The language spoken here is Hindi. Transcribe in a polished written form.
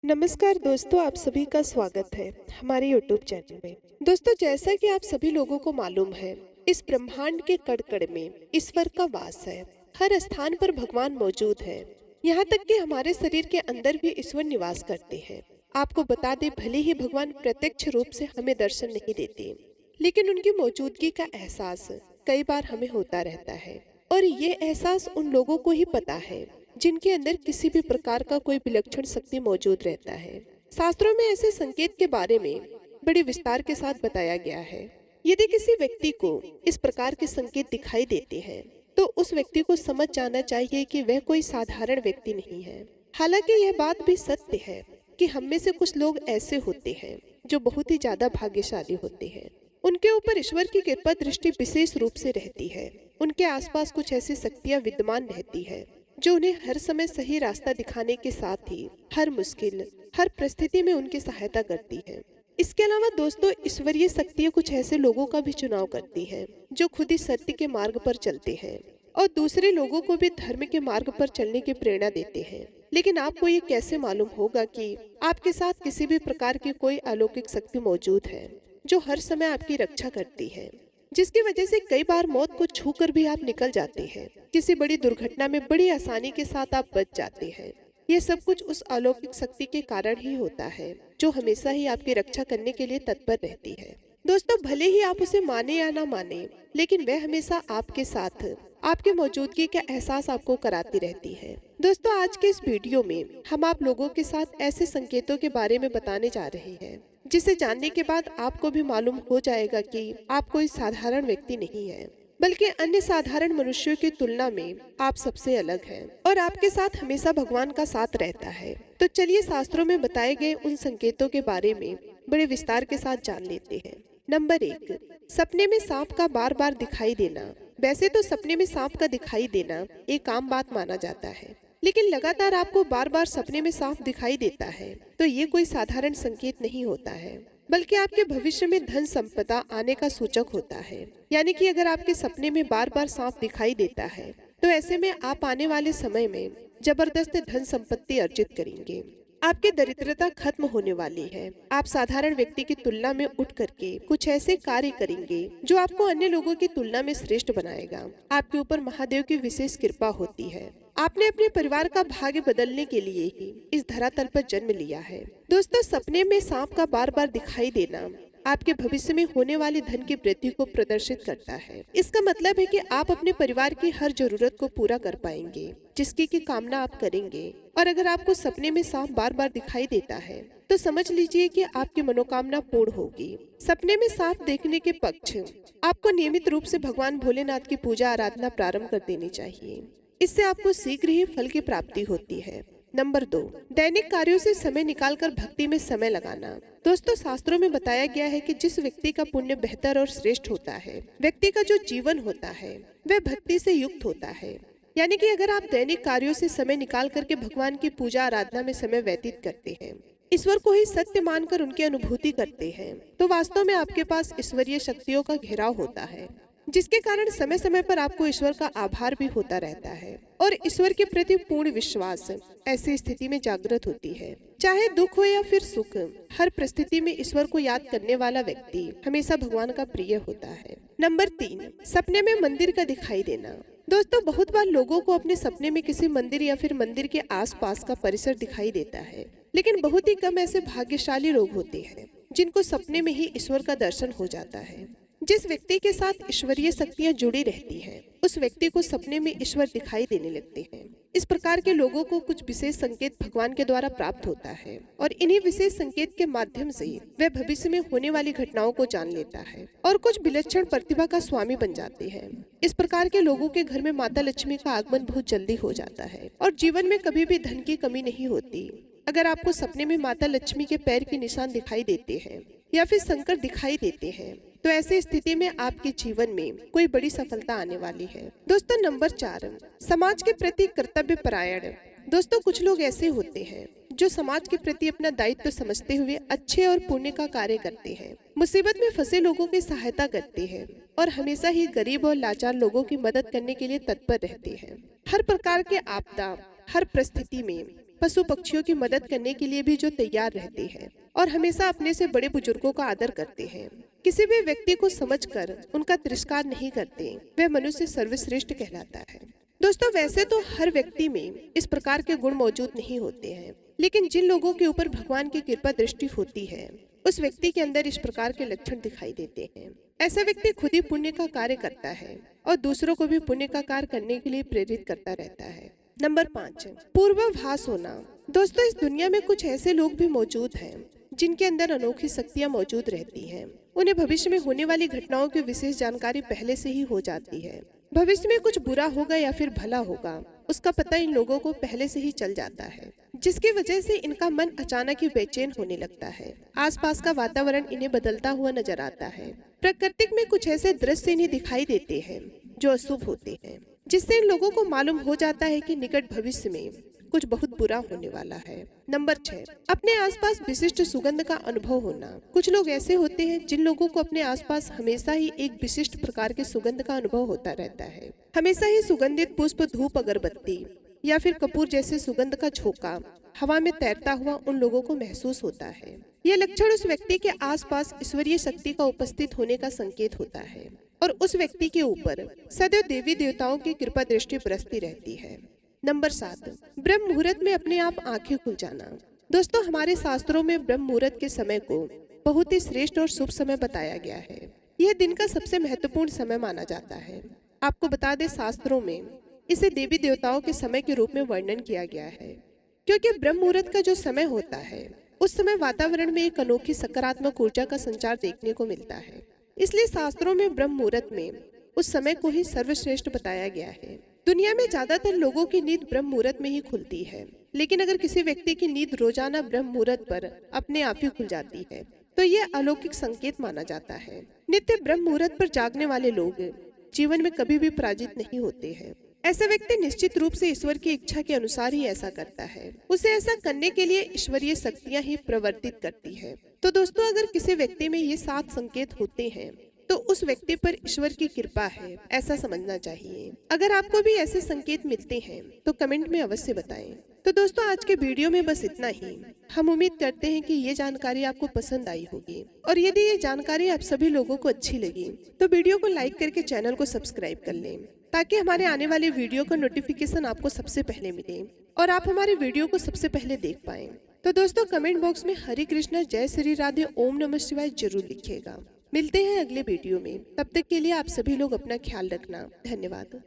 नमस्कार दोस्तों, आप सभी का स्वागत है हमारे YouTube चैनल में। दोस्तों, जैसा कि आप सभी लोगों को मालूम है, इस ब्रह्मांड के कण-कण में ईश्वर का वास है। हर स्थान पर भगवान मौजूद है। यहाँ तक कि हमारे शरीर के अंदर भी ईश्वर निवास करते हैं। आपको बता दें, भले ही भगवान प्रत्यक्ष रूप से हमें दर्शन नहीं देते, लेकिन उनकी मौजूदगी का एहसास कई बार हमें होता रहता है। और ये एहसास उन लोगों को ही पता है जिनके अंदर किसी भी प्रकार का कोई विलक्षण शक्ति मौजूद रहता है। शास्त्रों में ऐसे संकेत के बारे में बड़े विस्तार के साथ बताया गया है। यदि किसी व्यक्ति को इस प्रकार के संकेत दिखाई देते हैं, तो उस व्यक्ति को समझ जाना चाहिए कि वह कोई साधारण व्यक्ति नहीं है। हालांकि यह बात भी सत्य है कि हम में से कुछ लोग ऐसे होते हैं जो बहुत ही ज्यादा भाग्यशाली होते हैं। उनके ऊपर ईश्वर की कृपा दृष्टि विशेष रूप से रहती है। उनके आसपास कुछ ऐसी शक्तियां विद्यमान रहती है जो उन्हें हर समय सही रास्ता दिखाने के साथ ही हर मुश्किल, हर परिस्थिति में उनकी सहायता करती है। इसके अलावा दोस्तों, ईश्वरीय शक्तियां कुछ ऐसे लोगों का भी चुनाव करती है जो खुद ही सत्य के मार्ग पर चलते हैं और दूसरे लोगों को भी धर्म के मार्ग पर चलने की प्रेरणा देते हैं। लेकिन आपको ये कैसे मालूम होगा कि आपके साथ किसी भी प्रकार की कोई अलौकिक शक्ति मौजूद है जो हर समय आपकी रक्षा करती है, जिसकी वजह से कई बार मौत को छूकर भी आप निकल जाते हैं। किसी बड़ी दुर्घटना में बड़ी आसानी के साथ आप बच जाते हैं। ये सब कुछ उस अलौकिक शक्ति के कारण ही होता है जो हमेशा ही आपकी रक्षा करने के लिए तत्पर रहती है। दोस्तों, भले ही आप उसे माने या ना माने, लेकिन वह हमेशा आपके साथ आपके मौजूदगी का एहसास आपको कराती रहती है। दोस्तों, आज के इस वीडियो में हम आप लोगों के साथ ऐसे संकेतों के बारे में बताने जा रहे हैं जिसे जानने के बाद आपको भी मालूम हो जाएगा कि आप कोई साधारण व्यक्ति नहीं है, बल्कि अन्य साधारण मनुष्यों की तुलना में आप सबसे अलग हैं और आपके साथ हमेशा भगवान का साथ रहता है। तो चलिए शास्त्रों में बताए गए उन संकेतों के बारे में बड़े विस्तार के साथ जान लेते हैं। नंबर 1, सपने में सांप का बार बार दिखाई देना। वैसे तो सपने में सांप का दिखाई देना एक आम बात माना जाता है, लेकिन लगातार आपको बार बार सपने में सांप दिखाई देता है तो ये कोई साधारण संकेत नहीं होता है, बल्कि आपके भविष्य में धन संपदा आने का सूचक होता है। यानी कि अगर आपके सपने में बार बार सांप दिखाई देता है तो ऐसे में आप आने वाले समय में जबरदस्त धन संपत्ति अर्जित करेंगे। आपकी दरिद्रता खत्म होने वाली है। आप साधारण व्यक्ति की तुलना में उठ करके कुछ ऐसे कार्य करेंगे जो आपको अन्य लोगों की तुलना में श्रेष्ठ बनाएगा। आपके ऊपर महादेव की विशेष कृपा होती है। आपने अपने परिवार का भाग्य बदलने के लिए ही इस धरातल पर जन्म लिया है। दोस्तों, सपने में सांप का बार बार दिखाई देना आपके भविष्य में होने वाली धन की वृद्धि को प्रदर्शित करता है। इसका मतलब है कि आप अपने परिवार की हर जरूरत को पूरा कर पाएंगे, जिसकी की कामना आप करेंगे। और अगर आपको सपने में सांप बार बार दिखाई देता है तो समझ लीजिए कि आपकी मनोकामना पूर्ण होगी। सपने में सांप देखने के पक्ष आपको नियमित रूप से भगवान भोलेनाथ की पूजा आराधना प्रारंभ कर देनी चाहिए। इससे आपको शीघ्र ही फल की प्राप्ति होती है। नंबर 2, दैनिक कार्यों से समय निकालकर भक्ति में समय लगाना। दोस्तों, शास्त्रों में बताया गया है कि जिस व्यक्ति का पुण्य बेहतर और श्रेष्ठ होता है, व्यक्ति का जो जीवन होता है वह भक्ति से युक्त होता है। यानी कि अगर आप दैनिक कार्यों से समय निकाल करके भगवान की पूजा आराधना में समय व्यतीत करते हैं, ईश्वर को ही सत्य मानकर उनकी अनुभूति करते हैं, तो वास्तव में आपके पास ईश्वरीय शक्तियों का घेराव होता है, जिसके कारण समय समय पर आपको ईश्वर का आभार भी होता रहता है और ईश्वर के प्रति पूर्ण विश्वास ऐसी स्थिति में जागृत होती है। चाहे दुख हो या फिर सुख, हर परिस्थिति में ईश्वर को याद करने वाला व्यक्ति हमेशा भगवान का प्रिय होता है। नंबर 3, सपने में मंदिर का दिखाई देना। दोस्तों, बहुत बार लोगों को अपने सपने में किसी मंदिर या फिर मंदिर के आसपास का परिसर दिखाई देता है, लेकिन बहुत ही कम ऐसे भाग्यशाली लोग होते हैं जिनको सपने में ही ईश्वर का दर्शन हो जाता है। जिस व्यक्ति के साथ ईश्वरीय शक्तियां जुड़ी रहती हैं, उस व्यक्ति को सपने में ईश्वर दिखाई देने लगते हैं। इस प्रकार के लोगों को कुछ विशेष संकेत भगवान के द्वारा प्राप्त होता है और इन्हीं विशेष संकेत के माध्यम से वह भविष्य में होने वाली घटनाओं को जान लेता है और कुछ विलक्षण प्रतिभा का स्वामी बन जाते हैं। इस प्रकार के लोगों के घर में माता लक्ष्मी का आगमन बहुत जल्दी हो जाता है और जीवन में कभी भी धन की कमी नहीं होती। अगर आपको सपने में माता लक्ष्मी के पैर के निशान दिखाई देते हैं या फिर संकट दिखाई देते हैं, तो ऐसी स्थिति में आपके जीवन में कोई बड़ी सफलता आने वाली है। दोस्तों, नंबर 4, समाज के प्रति कर्तव्य परायण। दोस्तों, कुछ लोग ऐसे होते हैं जो समाज के प्रति अपना दायित्व समझते हुए अच्छे और पुण्य का कार्य करते हैं, मुसीबत में फंसे लोगों की सहायता करते हैं और हमेशा ही गरीब और लाचार लोगों की मदद करने के लिए तत्पर रहते हैं। हर प्रकार के आपदा, हर परिस्थिति में पशु पक्षियों की मदद करने के लिए भी जो तैयार रहते हैं और हमेशा अपने से बड़े बुजुर्गों का आदर करते हैं, किसी भी व्यक्ति को समझकर उनका तिरस्कार नहीं करते, वह मनुष्य सर्वश्रेष्ठ कहलाता है। दोस्तों, वैसे तो हर व्यक्ति में इस प्रकार के गुण मौजूद नहीं होते हैं, लेकिन जिन लोगों के ऊपर भगवान की कृपा दृष्टि होती है उस व्यक्ति के अंदर इस प्रकार के लक्षण दिखाई देते हैं। ऐसा व्यक्ति खुद ही पुण्य का कार्य करता है और दूसरों को भी पुण्य का कार्य करने के लिए प्रेरित करता रहता है। नंबर 5, पूर्वाभास होना। दोस्तों, इस दुनिया में कुछ ऐसे लोग भी मौजूद हैं जिनके अंदर अनोखी शक्तियां मौजूद रहती हैं। उन्हें भविष्य में होने वाली घटनाओं की विशेष जानकारी पहले से ही हो जाती है। भविष्य में कुछ बुरा होगा या फिर भला होगा, उसका पता इन लोगों को पहले से ही चल जाता है, जिसकी वजह से इनका मन अचानक ही बेचैन होने लगता है। आसपास का वातावरण इन्हें बदलता हुआ नजर आता है। प्राकृतिक में कुछ ऐसे दृश्य इन्हें दिखाई देते हैं जो अशुभ होते हैं, जिससे इन लोगों को मालूम हो जाता है कि निकट भविष्य में कुछ बहुत बुरा होने वाला है। नंबर 6, अपने आसपास विशिष्ट सुगंध का अनुभव होना। कुछ लोग ऐसे होते हैं जिन लोगों को अपने आसपास हमेशा ही एक विशिष्ट प्रकार के सुगंध का अनुभव होता रहता है। हमेशा ही सुगंधित पुष्प, धूप, अगरबत्ती या फिर कपूर जैसे सुगंध का झोंका हवा में तैरता हुआ उन लोगों को महसूस होता है। यह लक्षण उस व्यक्ति के आसपास ईश्वरीय शक्ति का उपस्थित होने का संकेत होता है और उस व्यक्ति के ऊपर सदैव देवी देवताओं की कृपा दृष्टि बरसती रहती है। नंबर 7, ब्रह्म मुहूर्त में अपने आप आंखें खुल जाना। दोस्तों, हमारे शास्त्रों में ब्रह्म मुहूर्त के समय को बहुत ही श्रेष्ठ और शुभ समय बताया गया है। यह दिन का सबसे महत्वपूर्ण समय माना जाता है। आपको बता दें, शास्त्रों में इसे देवी देवताओं के समय के रूप में वर्णन किया गया है, क्योंकि ब्रह्म मुहूर्त का जो समय होता है उस समय वातावरण में एक अनोखी सकारात्मक ऊर्जा का संचार देखने को मिलता है। इसलिए शास्त्रों में ब्रह्म मुहूर्त में उस समय को ही सर्वश्रेष्ठ बताया गया है। दुनिया में ज्यादातर लोगों की नींद ब्रह्म मुहूर्त में ही खुलती है, लेकिन अगर किसी व्यक्ति की नींद रोजाना ब्रह्म मुहूर्त पर अपने आप ही खुल जाती है तो यह अलौकिक संकेत माना जाता है। नित्य ब्रह्म मुहूर्त पर जागने वाले लोग जीवन में कभी भी पराजित नहीं होते हैं। ऐसा व्यक्ति निश्चित रूप से ईश्वर की इच्छा के अनुसार ही ऐसा करता है। उसे ऐसा करने के लिए ईश्वरीय शक्तियां ही प्रवर्तित करती है। तो दोस्तों, अगर किसी व्यक्ति में ये 7 संकेत होते हैं तो उस व्यक्ति पर ईश्वर की कृपा है, ऐसा समझना चाहिए। अगर आपको भी ऐसे संकेत मिलते हैं तो कमेंट में अवश्य बताएं। तो दोस्तों, आज के वीडियो में बस इतना ही। हम उम्मीद करते हैं कि ये जानकारी आपको पसंद आई होगी, और यदि ये जानकारी आप सभी लोगों को अच्छी लगी तो वीडियो को लाइक करके चैनल को सब्सक्राइब कर लें, ताकि हमारे आने वाले वीडियो का नोटिफिकेशन आपको सबसे पहले मिले और आप हमारे वीडियो को सबसे पहले देख पाएं। तो दोस्तों, कमेंट बॉक्स में हरे कृष्णा, जय श्री राधे, ओम नमः शिवाय जरूर लिखिएगा। मिलते हैं अगले वीडियो में। तब तक के लिए आप सभी लोग अपना ख्याल रखना। धन्यवाद।